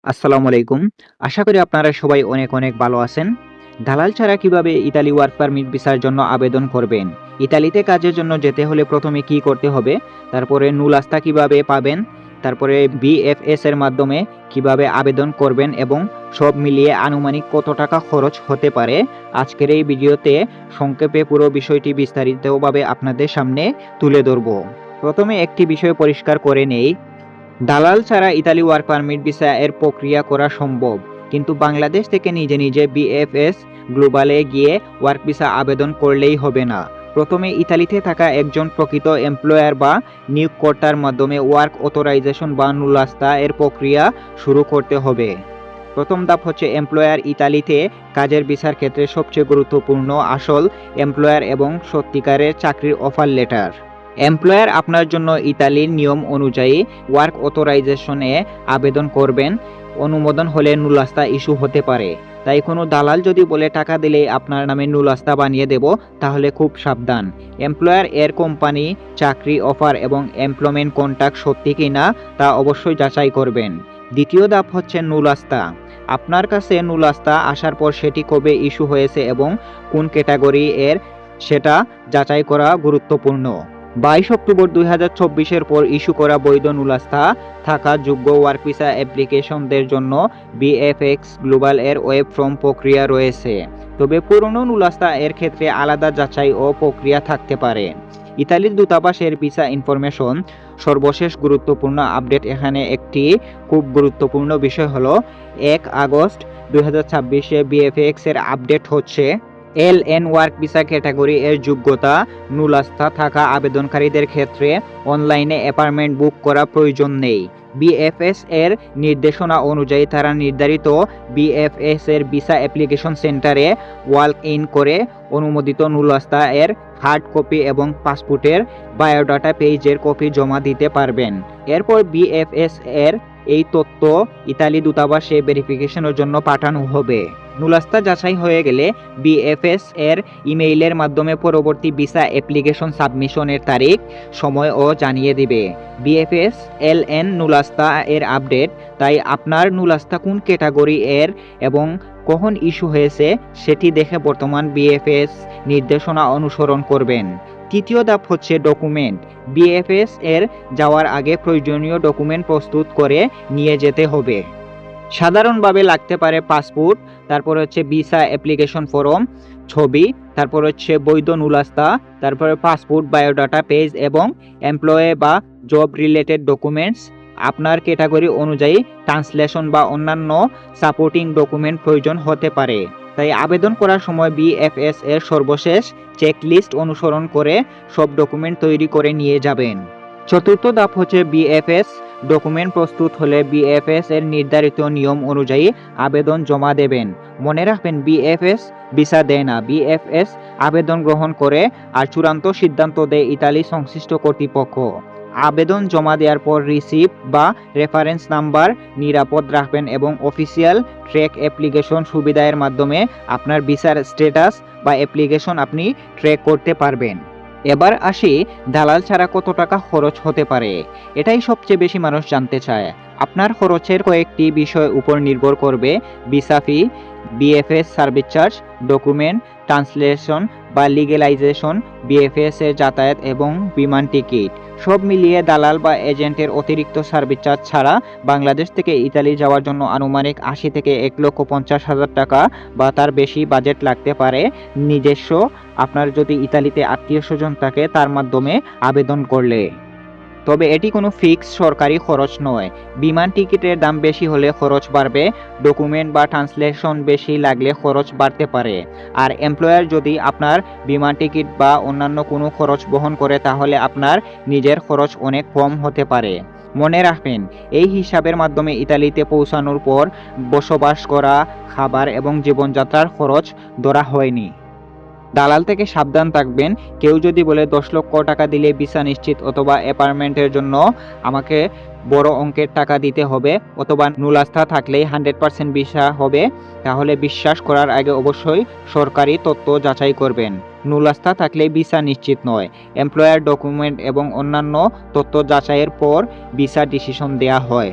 আসসালামু আলাইকুম। আশা করি আপনারা সবাই অনেক অনেক ভালো আছেন। দালাল ছাড়া কিভাবে ইতালি ওয়ার্ক পারমিট ভিসার জন্য আবেদন করবেন? ইতালিতে কাজের জন্য যেতে হলে প্রথমে কি করতে হবে? তারপরে নুলাস্তা কিভাবে পাবেন? তারপরে বিএফএস এর মাধ্যমে কিভাবে আবেদন করবেন এবং সব মিলিয়ে আনুমানিক কত টাকা খরচ হতে পারে? আজকের এই ভিডিওতে সংক্ষেপে পুরো বিষয়টি বিস্তারিতভাবে আপনাদের সামনে তুলে ধরব। প্রথমে একটি বিষয় পরিষ্কার করে নেই। দালাল ছাড়া ইতালি ওয়ার্ক পারমিট ভিসা এর প্রক্রিয়া করা সম্ভব, কিন্তু বাংলাদেশ থেকে নিজে নিজে বিএফএস গ্লোবালে গিয়ে ওয়ার্ক ভিসা আবেদন করলেই হবে না। প্রথমে ইতালিতে থাকা একজন প্রকৃত এমপ্লয়ার বা নিয়োগকর্তার মাধ্যমে ওয়ার্ক অথরাইজেশন বা নুলাস্তা এর প্রক্রিয়া শুরু করতে হবে। প্রথম ধাপ হচ্ছে এমপ্লয়ার। ইতালিতে কাজের ভিসার ক্ষেত্রে সবচেয়ে গুরুত্বপূর্ণ আসল এমপ্লয়ার এবং সত্যিকারের চাকরির অফার লেটার। এমপ্লয়ার আপনার জন্য ইতালির নিয়ম অনুযায়ী ওয়ার্ক অথরাইজেশনে আবেদন করবেন। অনুমোদন হলে নুলাস্তা ইস্যু হতে পারে। তাই কোনো দালাল যদি বলে টাকা দিলেই আপনার নামে নুলাস্তা বানিয়ে দেব, তাহলে খুব সাবধান। এমপ্লয়ার এর কোম্পানি, চাকরি অফার এবং এমপ্লয়মেন্ট কন্ট্রাক্ট সত্যি কিনা তা অবশ্যই যাচাই করবেন। দ্বিতীয় ধাপ হচ্ছে নুলাস্তা। আপনার কাছে নুলাস্তা আসার পর সেটি কবে ইস্যু হয়েছে এবং কোন ক্যাটাগরি এর সেটা যাচাই করা গুরুত্বপূর্ণ। 22 অক্টোবর 2024 পর ইস্যু করা বৈধ নুলাস্তা থাকা যোগ্য ওয়ার্ক ভিসা অ্যাপ্লিকেশনদের জন্য বিএফএক্স গ্লোবাল এর ওয়েব ফর্ম প্রক্রিয়া রয়েছে। তবে পুরনো নুলাস্তা এর ক্ষেত্রে আলাদা যাচাই ও প্রক্রিয়া থাকতে পারে। ইতালির দূতাবাসের ভিসা ইনফরমেশন সর্বশেষ গুরুত্বপূর্ণ আপডেট। এখানে একটি খুব গুরুত্বপূর্ণ বিষয় হলো 1 আগস্ট 2026 বিএফএক্স এর আপডেট হচ্ছে এলএন ওয়ার্ক ভিসা ক্যাটাগরি এর যোগ্যতা নুলাস্তা থাকা আবেদনকারীদের ক্ষেত্রে অনলাইনে অ্যাপার্টমেন্ট বুক করা প্রয়োজন নেই। বিএফএস এর নির্দেশনা অনুযায়ী তারা নির্ধারিত বিএফএস এর ভিসা অ্যাপ্লিকেশন সেন্টারে ওয়াক ইন করে অনুমোদিত নুলাস্তা এর হার্ড কপি এবং পাসপোর্টের বায়োডাটা পেজের কপি জমা দিতে পারবেন। এরপর বিএফএস এর এই তথ্য ইতালি দূতাবাসে ভেরিফিকেশনের জন্য পাঠানো হবে। নুলাস্তা যাচাই হয়ে গেলে বিএফএস এর ইমেইলের মাধ্যমে পরবর্তী ভিসা অ্যাপ্লিকেশন সাবমিশনের তারিখ, সময় ও জানিয়ে দিবে। বিএফএস এলএন নুলাস্তা এর আপডেট। তাই আপনার নুলাস্তা কোন ক্যাটাগরি এর এবং কখন ইস্যু হয়েছে সেটি দেখে বর্তমান বিএফএস নির্দেশনা অনুসরণ করবেন। তৃতীয় ধাপ হচ্ছে ডকুমেন্ট। বিএফএস এর যাওয়ার আগে প্রয়োজনীয় ডকুমেন্ট প্রস্তুত করে নিয়ে যেতে হবে। সাধারণভাবে লাগতে পারে পাসপোর্ট, তারপর হচ্ছে ভিসা অ্যাপ্লিকেশন ফর্ম, ছবি, তারপর হচ্ছে বৈধ নুলাস্তা, তারপরে পাসপোর্ট বায়োডাটা পেজ এবং এমপ্লয়ে বা জব রিলেটেড ডকুমেন্টস। আপনার ক্যাটাগরি অনুযায়ী ট্রান্সলেশন বা অন্যান্য সাপোর্টিং ডকুমেন্ট প্রয়োজন হতে পারে। তাই আবেদন করার সময় বিএফএস এর সর্বশেষ চেকলিস্ট অনুসরণ করে সব ডকুমেন্ট তৈরি করে নিয়ে যাবেন। চতুর্থ ধাপ হচ্ছে বিএফএস ডকুমেন্ট প্রস্তুত হলে বিএফএস এর নির্ধারিত নিয়ম অনুযায়ী আবেদন জমা দেবেন। মনে রাখবেন, বিএফএস ভিসা দেয় না, বিএফএস আবেদন গ্রহণ করে আর চূড়ান্ত সিদ্ধান্ত দেয় ইতালি সংশ্লিষ্ট কর্তৃপক্ষ। আবেদন জমা দেওয়ার পর রিসিপ্ট বা রেফারেন্স নাম্বার নিরাপদ রাখবেন এবং অফিসিয়াল ট্র্যাক অ্যাপ্লিকেশন সুবিধার মাধ্যমে আপনার ভিসার স্ট্যাটাস বা অ্যাপ্লিকেশন আপনি ট্র্যাক করতে পারবেন। এবার আসি দালাল ছাড়া কত টাকা খরচ হতে পারে। এটাই সবচেয়ে বেশি মানুষ জানতে চায়। আপনার খরচের কয়েকটি বিষয় উপর নির্ভর করবে: ভিসা ফি, BFS service charge, document translation বা লিগ্যালাইজেশন, বিএফএস এর যাতায়াত এবং বিমান টিকিট। সব মিলিয়ে দালাল বা এজেন্টের অতিরিক্ত সার্ভিস চার্জ ছাড়া বাংলাদেশ থেকে ইতালি যাওয়ার জন্য আনুমানিক 80 থেকে 1,50,000 টাকা বা তার বেশি বাজেট লাগতে পারে। নিজস্ব আপনার যদি ইতালিতে আত্মীয়-স্বজন থাকে তার মাধ্যমে আবেদন করলে। তবে এটি কোনো ফিক্স সরকারি খরচ নয়। বিমান টিকিটের দাম বেশি হলে খরচ বাড়বে, ডকুমেন্ট বা ট্রান্সলেশন বেশি লাগলে খরচ বাড়তে পারে। আর এমপ্লয়ার যদি আপনার বিমান টিকিট বা অন্যান্য কোনো খরচ বহন করে তাহলে আপনার নিজের খরচ অনেক কম হতে পারে। মনে রাখবেন, এই হিসাবের মাধ্যমে ইতালিতে পৌঁছানোর পর বসবাস করা, খাবার এবং জীবনযাত্রার খরচ ধরা হয়নি। দালাল থেকে সাবধান থাকবেন। কেউ যদি বলে 10 লক্ষ টাকা দিলে ভিসা নিশ্চিত, অথবা অ্যাপার্টমেন্টের জন্য আমাকে বড় অঙ্কের টাকা দিতে হবে, অথবা নুলাস্তা থাকলেই 100% ভিসা হবে, তাহলে বিশ্বাস করার আগে অবশ্যই সরকারি তথ্য যাচাই করবেন। নুলাস্তা থাকলে ভিসা নিশ্চিত নয়। এমপ্লয়ার ডকুমেন্ট এবং অন্যান্য তথ্য যাচাইয়ের পর ভিসা ডিসিশন দেয়া হয়।